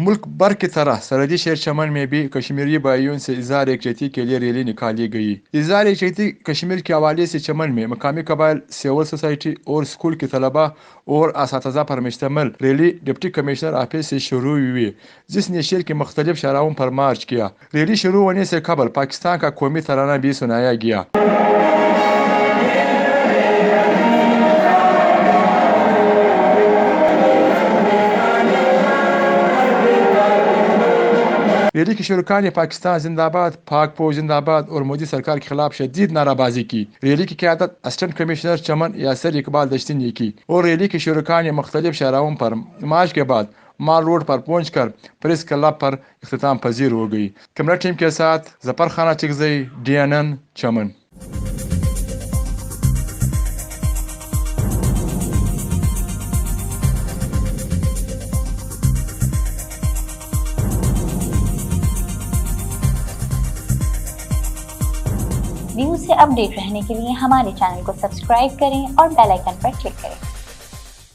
ملک بھر کی طرح سرحدی شہر چمن میں بھی کشمیری بھائیوں سے اظہار یکجہتی کے لیے ریلی نکالی گئی۔ اظہار یکجہتی کشمیر کے حوالے سے چمن میں مقامی قبائل، سول سوسائٹی اور اسکول کے طلباء اور اساتذہ پر مشتمل ریلی ڈپٹی کمشنر آفس سے شروع ہوئی، جس نے شہر کی مختلف شاہراہوں پر مارچ کیا۔ ریلی شروع ہونے سے قبل پاکستان کا قومی ترانہ بھی سنایا گیا۔ ریلی کے شرکاء نے پاکستان زندہ باد، پاک فوج زندہ باد اور مودی سرکار کے خلاف شدید نعرہ بازی کی۔ ریلی کی قیادت اسسٹنٹ کمشنر چمن یاسر اقبال دشتی نے کی اور ریلی کے شرکاء نے مختلف شاہراہوں پر مارچ کے بعد مال روڈ پر پہنچ کر پریس کلب پر اختتام پذیر ہو گئی۔ کیمرہ ٹیم کے ساتھ ظفر خانہ چکزئی، DNN چمن۔ نیوز سے اپ ڈیٹ رہنے کے لیے ہمارے چینل کو سبسکرائب کریں اور بیل آئیکن پر کلک کریں۔